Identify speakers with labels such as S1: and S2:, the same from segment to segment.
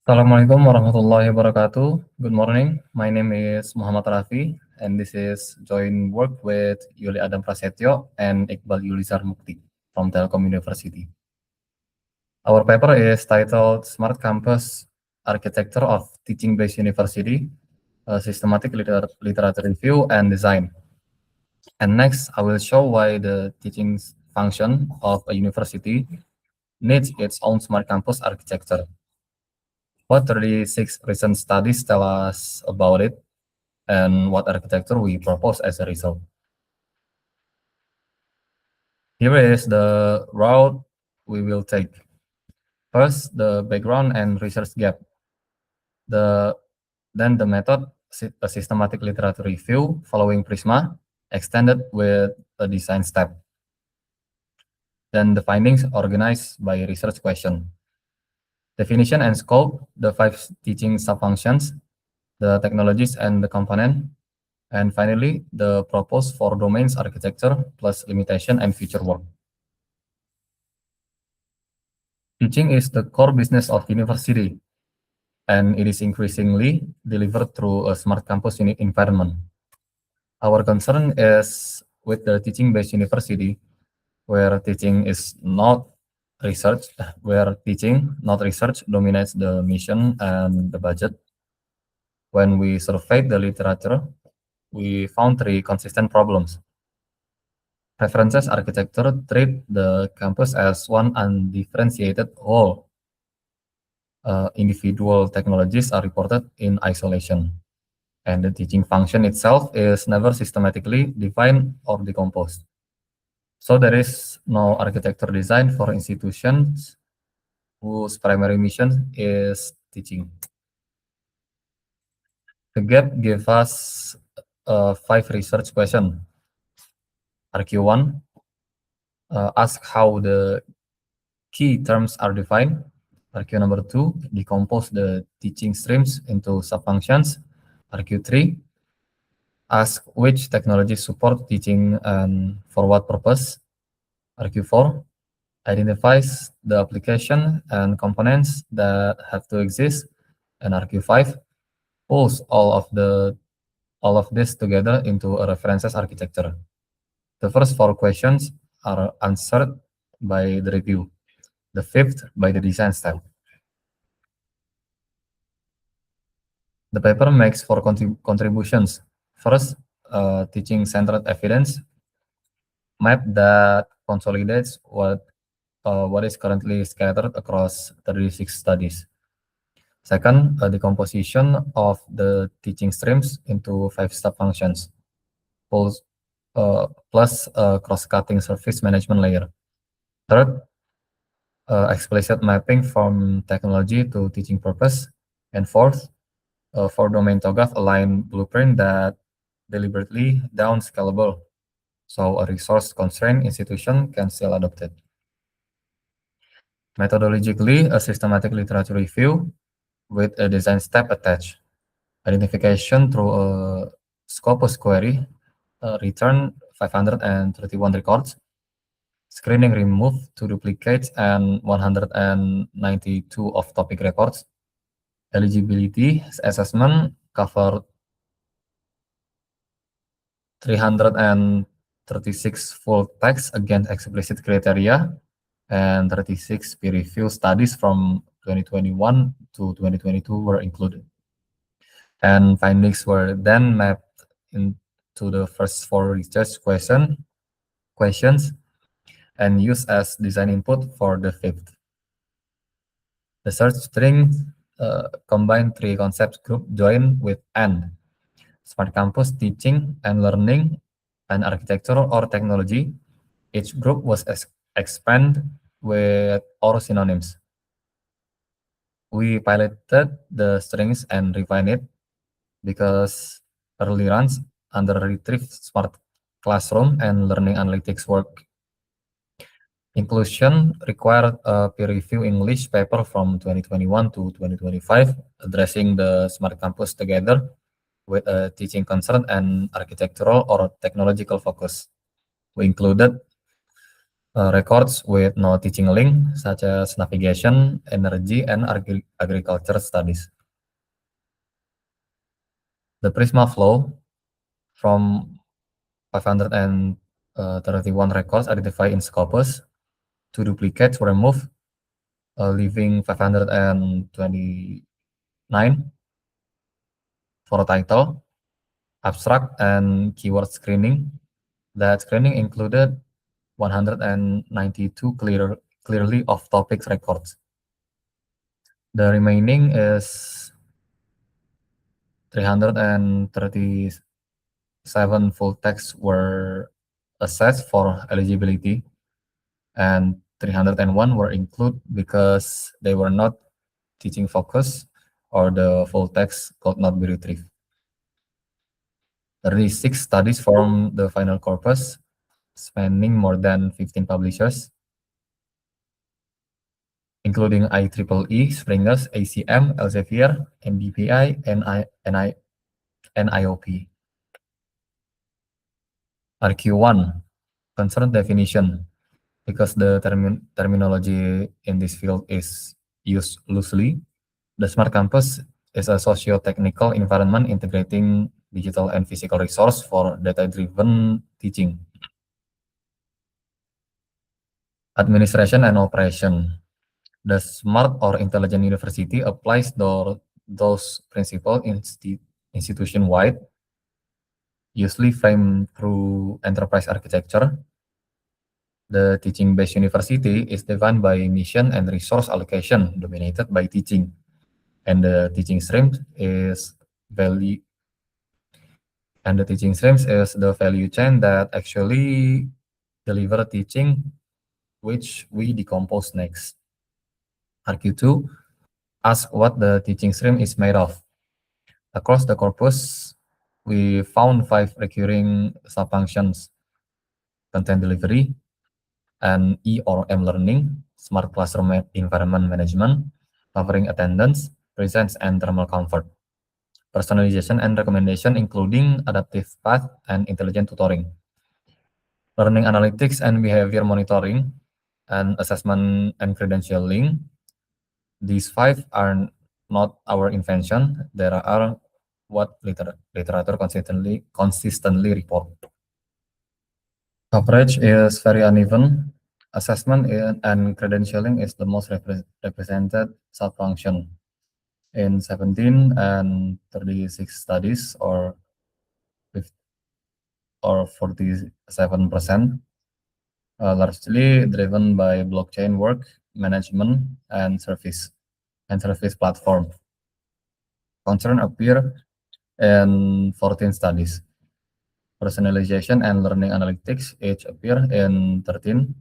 S1: Assalamualaikum warahmatullahi wabarakatuh. Good morning. My name is Muhammad Rafi, and this is joint work with Yuli Adam Prasetyo and Iqbal Yulizar Mukti from Telkom University. Our paper is titled Smart Campus Architecture of Teaching-Based University, a Systematic Literature Review and Design. And next, I will show why the teaching function of a university needs its own smart campus architecture. What 36 recent studies tell us about it, and what architecture we propose as a result. Here is the route we will take. First, the background and research gap. Then the method, a systematic literature review following Prisma, extended with a design step. Then the findings organized by research question. Definition and scope, the 5 teaching subfunctions, the technologies and the component, and finally, the proposed 4 domains architecture plus limitation and future work. Teaching is the core business of university, and it is increasingly delivered through a smart campus environment. Our concern is with the teaching-based university, where teaching, not research, dominates the mission and the budget. When we surveyed the literature, we found 3 consistent problems. References architecture treat the campus as one undifferentiated whole. Individual technologies are reported in isolation, and the teaching function itself is never systematically defined or decomposed. So there is no architecture design for institutions whose primary mission is teaching. The gap gave us 5 research questions. RQ1, ask how the key terms are defined. RQ number 2, decompose the teaching streams into subfunctions. RQ3, ask which technologies support teaching and for what purpose. RQ4, identifies the application and components that have to exist. And RQ5, pulls all of this together into a references architecture. The first 4 questions are answered by the review. The 5th by the design step. The paper makes 4 contributions. First, teaching-centered evidence map that consolidates what is currently scattered across 36 studies. Second, the decomposition of the teaching streams into 5 subfunctions, plus a cross-cutting service management layer. Third, explicit mapping from technology to teaching purpose. And fourth, for domain TOGAF aligned blueprint that deliberately downscalable, so a resource-constrained institution can still adopt it. Methodologically, a systematic literature review with a design step attached. Identification through a Scopus query, return 531 records. Screening removed 2 duplicates and 192 off-topic records. Eligibility assessment covered 336 full text against explicit criteria, and 36 peer review studies from 2021 to 2022 were included. And findings were then mapped into the first 4 research questions and used as design input for the 5th. The search string combined 3 concept group joined with AND. Smart campus, teaching and learning, and architecture or technology. Each group was expanded with or synonyms. We piloted the strings and refined it because early runs under Retrieve Smart Classroom and Learning Analytics work. Inclusion required a peer review English paper from 2021 to 2025, addressing the smart campus together with a teaching concern and architectural or technological focus. We included records with no teaching link, such as navigation, energy, and agriculture studies. The Prisma flow from 531 records identified in Scopus. 2 duplicates were removed, leaving 529 for a title, abstract, and keyword screening. That screening included 192 clearly off-topic records. The remaining is 337 full texts were assessed for eligibility, and 301 were included because they were not teaching focus or the full text could not be retrieved. 36 studies form the final corpus, spanning more than 15 publishers, including IEEE, Springers, ACM, Elsevier, MBPI, and IOP. RQ1, concern definition, because the terminology in this field is used loosely. The Smart Campus is a socio-technical environment integrating digital and physical resource for data-driven teaching. Administration and operation. The smart or intelligent university applies those principles institution-wide, usually framed through enterprise architecture. The teaching-based university is defined by mission and resource allocation dominated by teaching, and the teaching stream is value. And the teaching streams is the value chain that actually deliver teaching, which we decompose next. RQ2 asks what the teaching stream is made of. Across the corpus, we found 5 recurring subfunctions: content delivery, and E or M learning, smart classroom environment management, covering attendance, presence, and thermal comfort, personalization and recommendation, including adaptive path and intelligent tutoring, learning analytics and behavior monitoring, and assessment and credentialing. These 5 are not our invention. There are what literature consistently report. Coverage is very uneven. Assessment and credentialing is the most represented subfunction in 17 and 36 studies, or 47%, largely driven by blockchain work, management, and service platform. Concern appear in 14 studies. Personalization and learning analytics each appear in 13.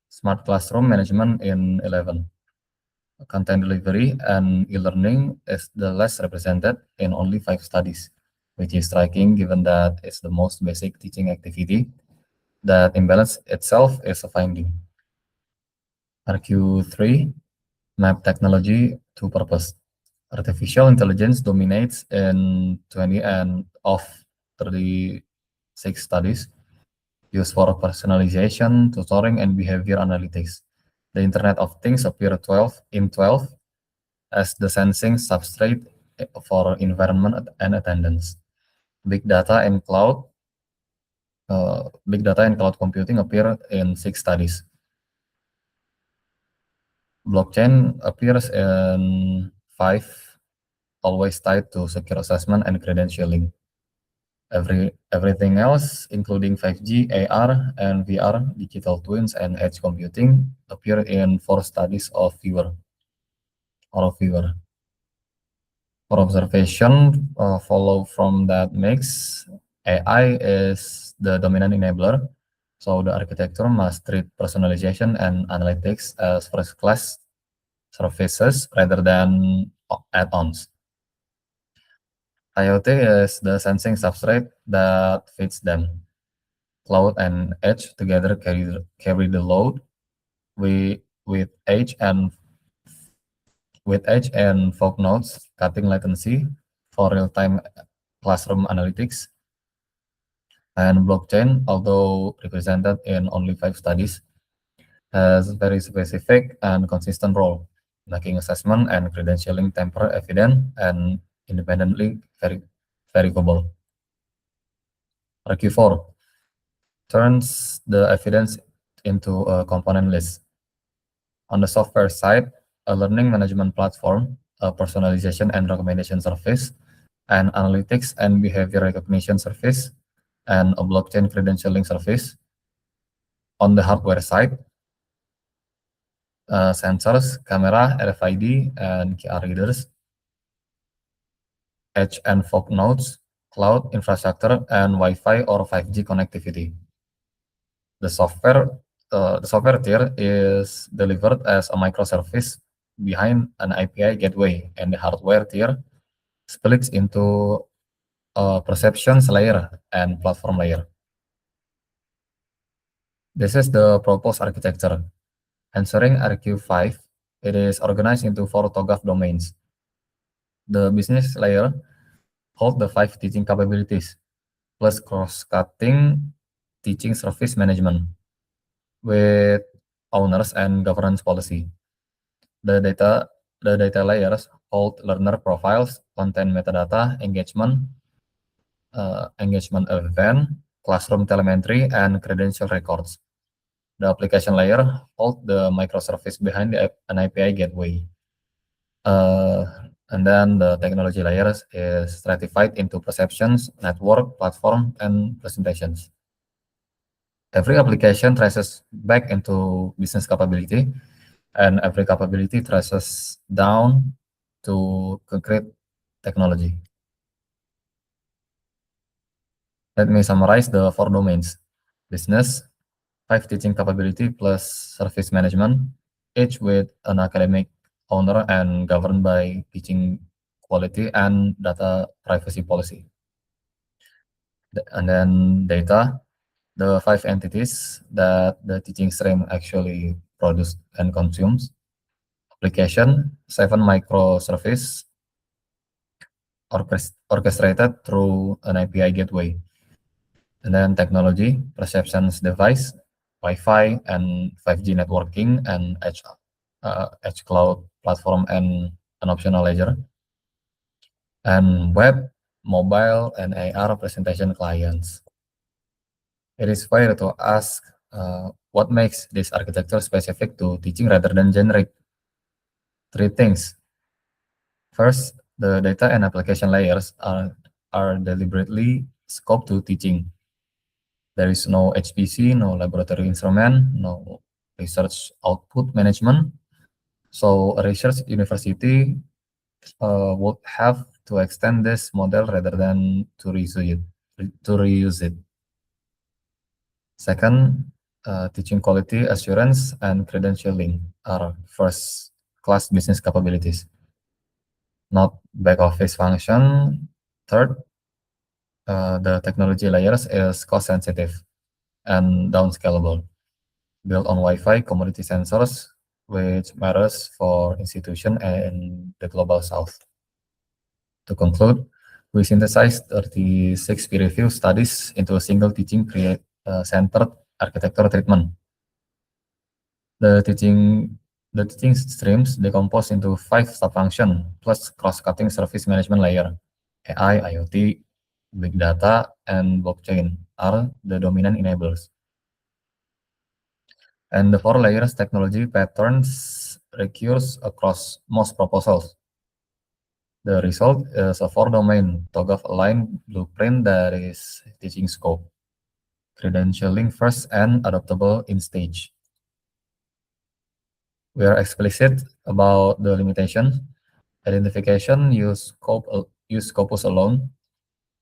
S1: Smart classroom management in 11. Content delivery and e-learning is the less represented in only 5 studies, which is striking given that it's the most basic teaching activity. That imbalance itself is a finding. RQ3, map technology to purpose. Artificial intelligence dominates in 20 and of 36 studies used for personalization, tutoring, and behavior analytics. The Internet of Things appear 12 as the sensing substrate for environment and attendance. Big data and cloud computing appear in 6 studies. Blockchain appears in 5, always tied to secure assessment and credentialing. Everything else, including 5G, AR, and VR, digital twins, and edge computing, appear in 4 studies of viewer. For observation, follow from that mix, AI is the dominant enabler, so the architecture must treat personalization and analytics as first-class services rather than add-ons. IoT is the sensing substrate that fits them. Cloud and edge together carry the load. With edge and fog nodes cutting latency for real-time classroom analytics. And blockchain, although represented in only 5 studies, has very specific and consistent role, making assessment and credentialing temper evident and independently verifiable. RQ4 turns the evidence into a component list. On the software side, a learning management platform, a personalization and recommendation service, an analytics and behavior recognition service, and a blockchain credentialing service. On the hardware side, sensors, camera, RFID, and QR readers, edge and fog nodes, cloud infrastructure, and Wi-Fi or 5G connectivity. The software tier is delivered as a microservice behind an API gateway, and the hardware tier splits into a perceptions layer and platform layer. This is the proposed architecture. Answering RQ5, it is organized into 4 TOGAF domains. The business layer holds the 5 teaching capabilities, plus cross-cutting teaching service management with owners and governance policy. The data layers hold learner profiles, content metadata, engagement event, classroom telemetry, and credential records. The application layer holds the microservice behind an API gateway. And then the technology layers is stratified into perceptions, network, platform, and presentations. Every application traces back into business capability, and every capability traces down to concrete technology. Let me summarize the 4 domains: business, 5 teaching capability plus service management, each with an academic owner and governed by teaching quality and data privacy policy. And then data, the 5 entities that the teaching stream actually produces and consumes. Application, 7 microservice orchestrated through an API gateway. And then technology, perceptions device, Wi-Fi and 5G networking, and edge cloud platform and an optional ledger. And web, mobile, and AR presentation clients. It is fair to ask what makes this architecture specific to teaching rather than generic. 3 things. First, the data and application layers are deliberately scoped to teaching. There is no HPC, no laboratory instrument, no research output management. So a research university would have to extend this model rather than to reuse it. Second, teaching quality assurance and credentialing are first-class business capabilities, not back-office function. Third, the technology layers is cost-sensitive and downscalable, built on Wi-Fi commodity sensors, which matters for institution and the global south. To conclude, we synthesized 36 peer-reviewed studies into a single teaching centered architecture treatment. The teaching streams decompose into 5 sub-functions plus cross-cutting service management layer. AI, IoT, big data, and blockchain are the dominant enablers. And the 4 layers technology patterns recurs across most proposals. The result is a 4-domain TOGAF-aligned blueprint that is teaching scope, credentialing first, and adoptable in stage. We are explicit about the limitation. Identification use Scopus alone.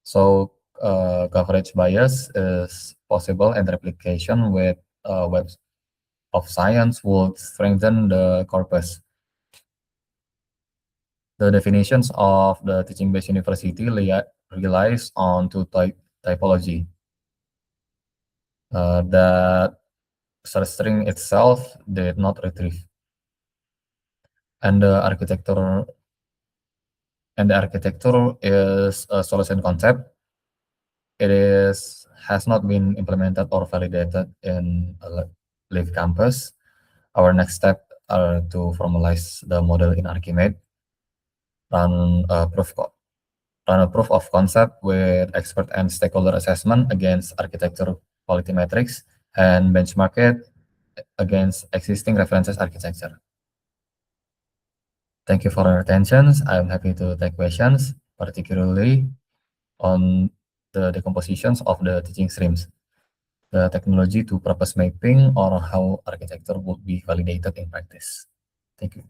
S1: So coverage bias is possible, and replication with Web of Science would strengthen the corpus. The definitions of the teaching-based university relies on 2 typology. That search string itself did not retrieve. And the architecture is a solution concept. It has not been implemented or validated in a live campus. Our next step are to formalize the model in Archimate, run a proof of concept with expert and stakeholder assessment against architecture quality metrics, and benchmark it against existing references architecture. Thank you for your attention. I'm happy to take questions, particularly on the decompositions of the teaching streams, the technology to purpose mapping, or how architecture would be validated in practice. Thank you.